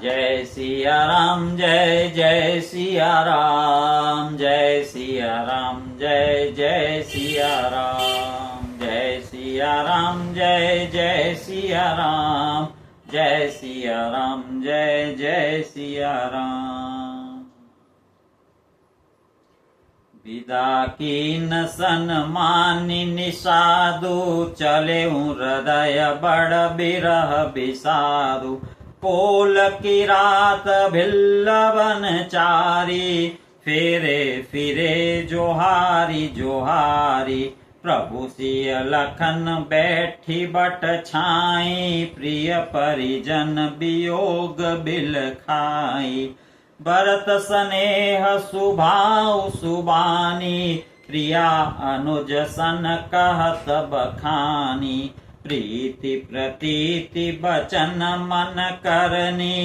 जय सिया राम जय जय सिया राम जय सिया राम जय जय सिया राम जय सिया राम जय जय सिया राम जय सिया राम जय जय सिया राम। विदा कीन सन्मानी निषादु चले हृदय बड़ बिरह बिसादु पोल की रात भिल्लवन चारी फेरे फिरे जोहारी जोहारी प्रभु सिय लखन बैठी बट छाई प्रिय परिजन वियोग बिल खाई भरत स्नेह सुभाव सुबानी प्रिया अनुज सन कहत बखानी प्रीति प्रतीति बचन मन करनी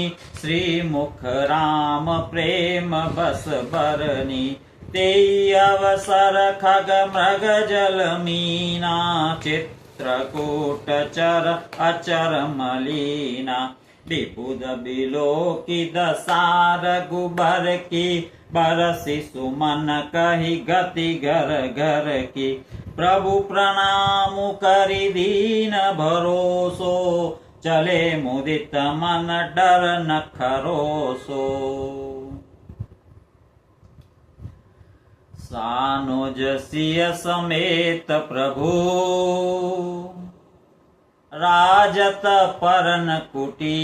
श्री मुख राम प्रेम बस बरनी तेई अवसर खग मृग जल मीना चित्रकूट चर अचर मलीना विबुध बिलो की दसार गुबर की बरसी सुमन कही गति घर घर की प्रभु प्रणाम करि दीन भरोसो चले मुदित मन डर न खरोसो। सानुज सिय समेत प्रभु राजत परन कुटी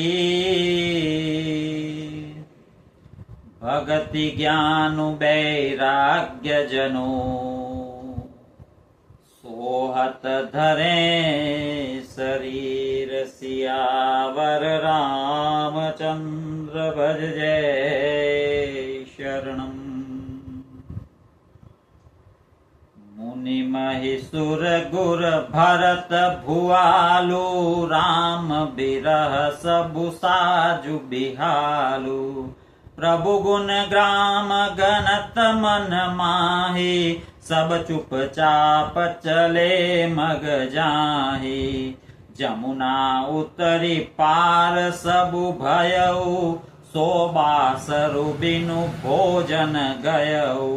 भगति ज्ञान वैराग्य जनो सोहत धरे शरीर सियावर रामचंद्र भज जय शरणम। मुनि महिषुर गुर भरत भुआलु राम बिरह सबु साजु बिहालु प्रभु गुण ग्राम गणत मन माही सब चुपचाप चले मग जाही जमुना उतरी पार सबु भयऊ सोबासरु बिनु भोजन गयऊ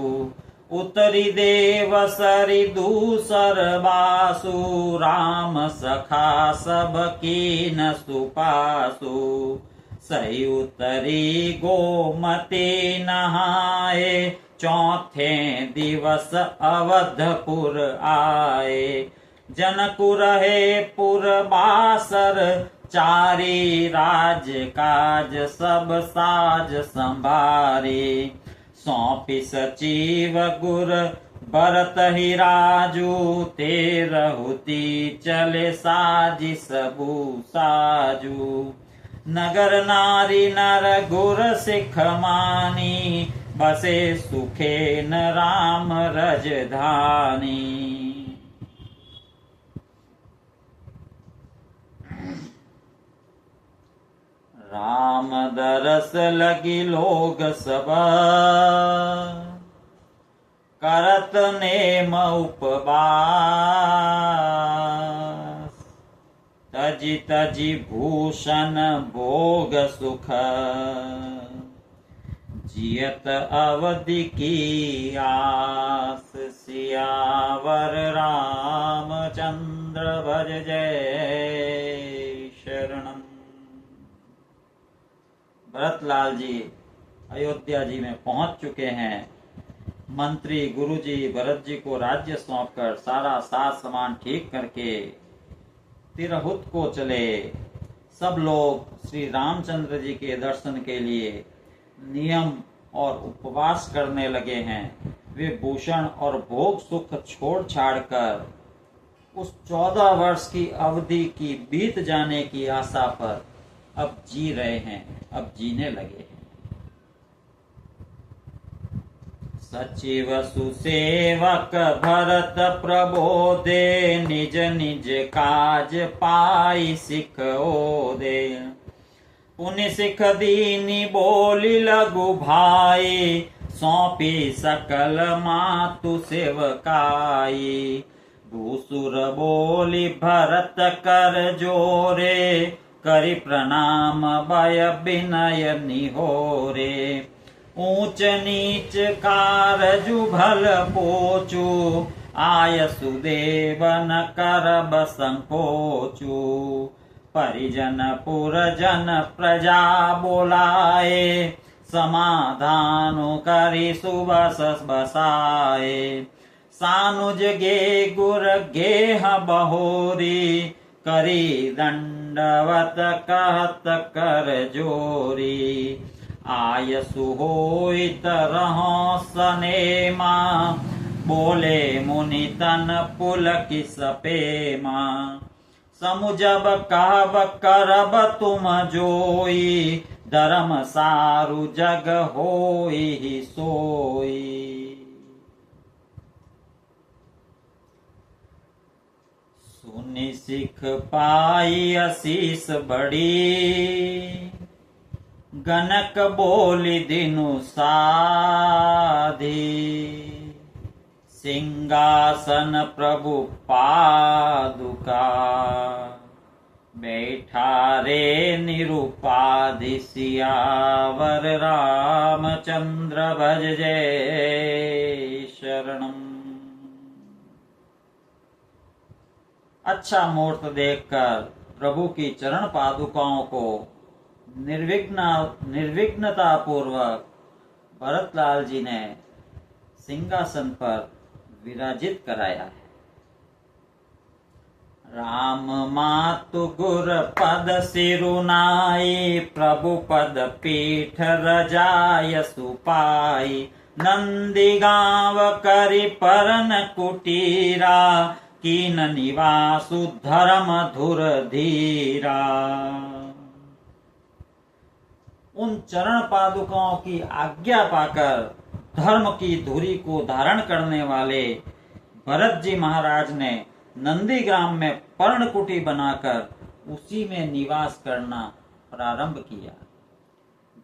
उतरी देव सरी दूसर बासु राम सखा सब कीन सुपासु सही उतरी गोमती नहाए चौथे दिवस अवधपुर आए जनकु रहे पुर बासर चारी राज काज सब साज संभारी सौंपी सचिव गुर भरत ही राजू तेरहुती चले साजी सबू साजू नगर नारी नर गुर सिख मानी बसे सुखे न राम रजधानी। राम दरस लगी लोग सब करत नेम उपवास तजी तजी भूषण भोग सुख जियत अवधि की आस सियावर रामचंद्र भज जय शरणम। भरतलाल जी अयोध्या जी में पहुंच चुके हैं। मंत्री गुरुजी भरत जी को राज्य सौंपकर सारा साज सामान ठीक करके तिरहुत को चले। सब लोग श्री रामचंद्र जी के दर्शन के लिए नियम और उपवास करने लगे हैं। वे भूषण और भोग सुख छोड़ छाड़ कर उस 14 वर्ष की अवधि की बीत जाने की आशा पर अब जी रहे हैं, अब जीने लगे हैं। सचिव सुसेवक भरत प्रबोधे निज निज काज पाई सिख ओदे पुनि सिख दीनी बोली लघु भाई सौंपी सकल मातु सेवकाई। दूसुर बोली भरत कर जोरे करि प्रणाम भय विनय निहोरे। ऊंच नीच कारजु भल पोचु आय सुदेव न करब संकोचु। परिजन पुरजन प्रजा बोलाए समाधानु करि सुबस बसाए। सानुज गे गुर गेह बहोरी करी दंडवत कहत कर जोरी। आयसु होई तरह सनेमा बोले मुनि तन पुलकित सपेमा। समुझब कहब करब तुम जोई धर्म सारु जग होई सोई। सुनि सिख पाई असीस बड़ी गनक बोली दिनु साधी। सिंहासन प्रभु पादुका बैठा रे निरुपाधि। सियावर रामचंद्र भज जय शरणम। अच्छा मुहूर्त देखकर प्रभु की चरण पादुकाओं को निर्विघ्नता पूर्वक भरतलाल जी ने सिंहासन पर विराजित कराया है। राम मातु गुर पद सिरुनाई प्रभु पद पीठ रजाय सुपाई। नंदी गांव करि परन कुटीरा कीन निवासु धर्म धुर धीरा। उन चरण पादुकाओं की आज्ञा पाकर धर्म की धुरी को धारण करने वाले भरत जी महाराज ने नंदीग्राम में पर्णकुटी बनाकर उसी में निवास करना प्रारंभ किया।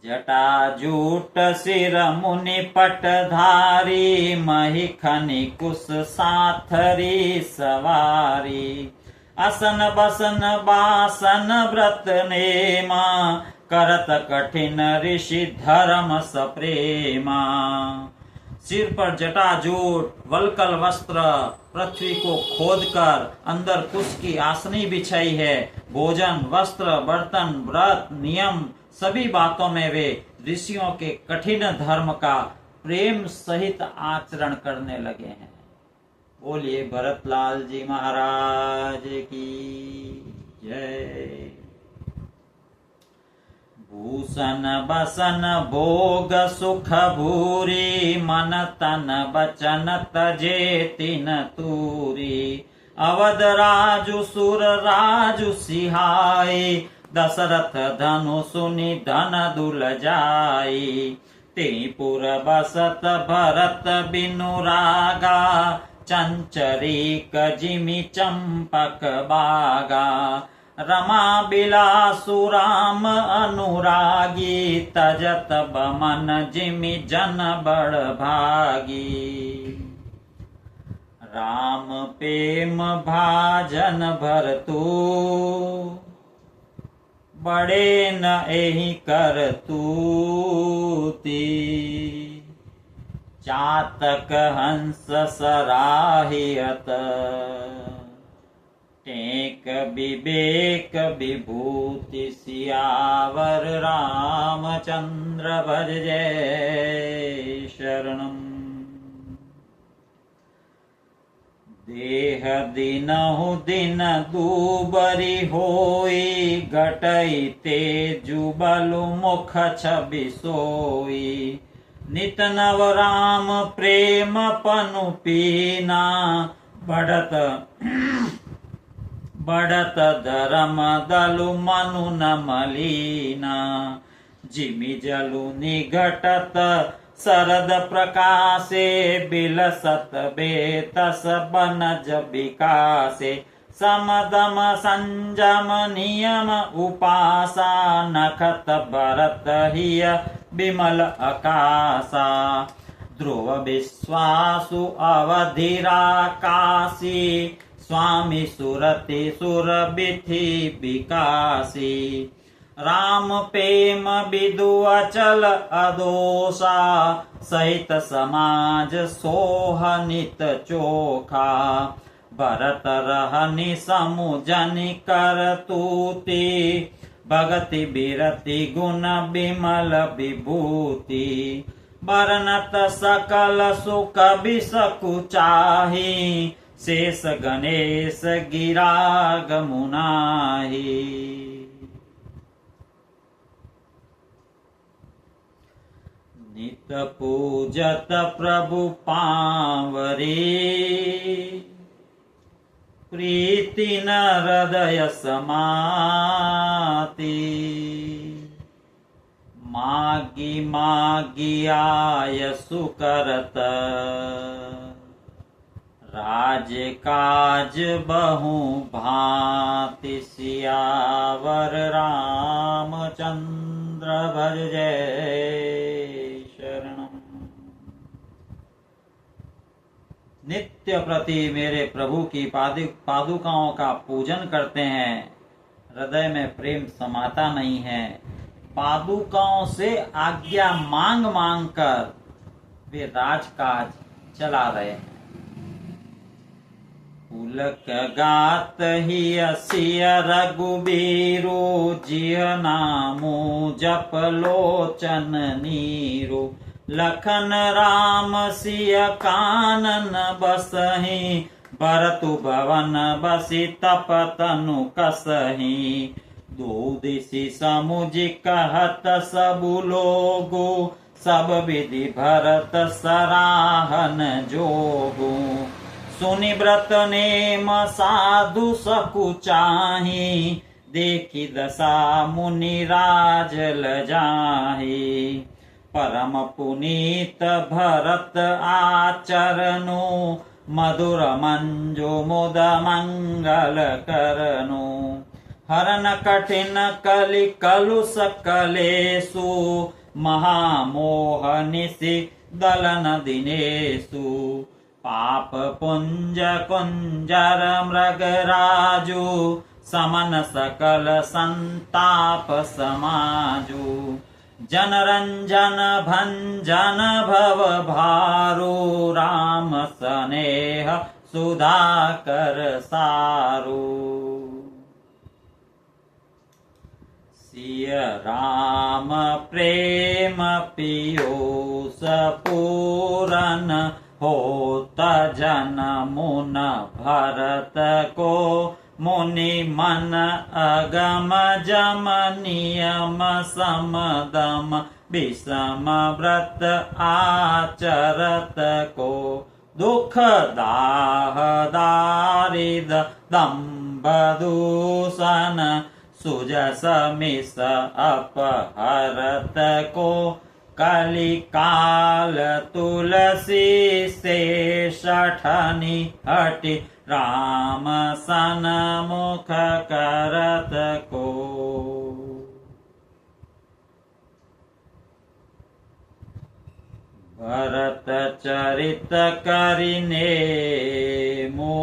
जटाजूट सिर मुनि पटधारी मही खनि कुश साथरी सवारी। असन बसन बासन व्रत नेमा करत कठिन ऋषि धर्म सप्रेमा। सिर पर जटाजूट वलकल वस्त्र पृथ्वी को खोदकर अंदर कुश की आसनी बिछाई है। भोजन वस्त्र बर्तन व्रत नियम सभी बातों में वे ऋषियों के कठिन धर्म का प्रेम सहित आचरण करने लगे हैं। बोलिए भरतलाल जी महाराज की जय। भूषण बसन भोग सुख भूरी मन तन बचन तजे तिन तूरी। अवध राजु सुर राजु सिहाई दशरथ धनु सुनि धन दुल जाई। त्रिपुर बसत भरत बिनु रागा चंचरीक जिमि चंपक बागा। रमा बिलासु राम अनुरागी तजत बमन जिमि जन बड़ भागी। राम प्रेम भाजन भरतु बड़े न एहि कर तूती। चातक हंस सराहियत टेक विवेक विभूति। सियावर रामचंद्र भज जय शरणम। देह दिनहु दिन दूबरी होई घटई तेजु बलु मुख छवि सोई। नित नव राम प्रेम पनु पीना बढ़त धर्म दलु मनु न मलीना। जिमि जलु निघटत शरद प्रकाशे बिलसत बेतस बनज विकासे। समदम संजम नियम उपासा नखत भरत हिय विमल आकाशा। ध्रुव विश्वासु अवधिरा काशी स्वामी सुरति सुर बिथि विकासी राम प्रेम विदु अचल अदोषा सहित समाज सोहनित चोखा भरत रहनि समुजनि करतूति भगति बिरति गुण विमल विभूति बरनत सकल सुख बिसकुचाहि शेष गणेश गिराग मुनाहि नित पूजत प्रभु पावरे प्रीति न हृदय समाति मागी मागी आय सुकरत राज काज बहु भांति सियावर रामचंद्र भज जय शरणम। नित्य प्रति मेरे प्रभु की पादुकाओं का पूजन करते हैं, हृदय में प्रेम समाता नहीं है। पादुकाओं से आज्ञा मांग मांग कर वे राजकाज चला रहे हैं। पुलक गात ही असिय रघुबीरो जिय नामो जप लोचन नीरो लखन राम सिय कानन बसहि भरतु भवन बसि तप तनु कसहि दो दिशि समुझि कहत सबु लोगो सब विधि भरत सराहन जोगो सुनि व्रत नेम साधु सकुचाहि देखि दशा मुनि राज लजाहि परम पुनीत भरत आचरनु मधुर मंजो मुद मंगल करनु हरन कठिन कलि कलुष कलेषु महामोह निशि दलन दिनेषु पाप पुंज कुंजर मृगराजु समन सकल संताप समाजु जनरंजन भंजन भव भारो राम स्नेह सुधाकर सारो सिय राम प्रेम पियोस पूरन होत जन मुन भरत को मुनि मन अगम जम नियम समदम विषम व्रत आचरत को दुख दाह दारिद दम्भ दूषण सुजस मिस अपहरत को कलि काल तुलसी से शठनि हटि राम सन मुख करत को भरत चरित करिने मो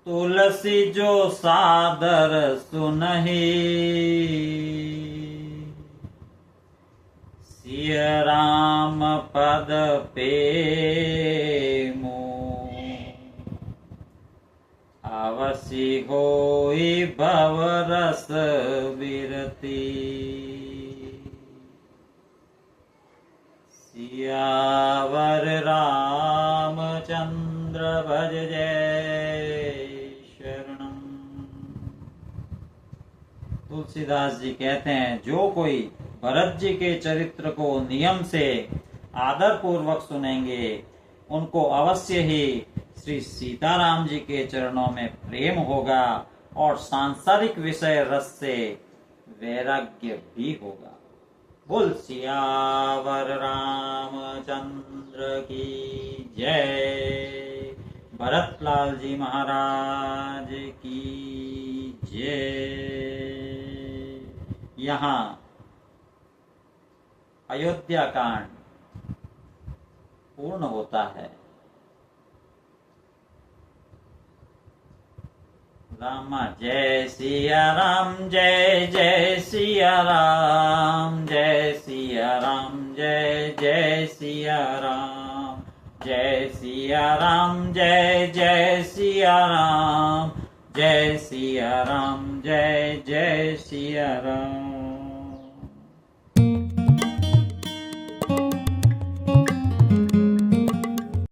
तुलसी जो सादर सुनहि सिय राम पद पेमो अवसि होई भव रस विरति सियावर रामचंद्र भज जय शरणम। तुलसीदास जी कहते हैं, जो कोई भरत जी के चरित्र को नियम से आदर पूर्वक सुनेंगे उनको अवश्य ही श्री सीताराम जी के चरणों में प्रेम होगा और सांसारिक विषय रस से वैराग्य भी होगा। बोल सियावर रामचंद्र की जय, भरतलाल जी महाराज की जय। यहाँ अयोध्या कांड पूर्ण होता है। राम जय सिया राम, जय जय सिया राम, जय सिया राम, जय जय सिया राम, जय सिया राम, जय जय सिया राम, जय सिया राम, जय जय सिया राम।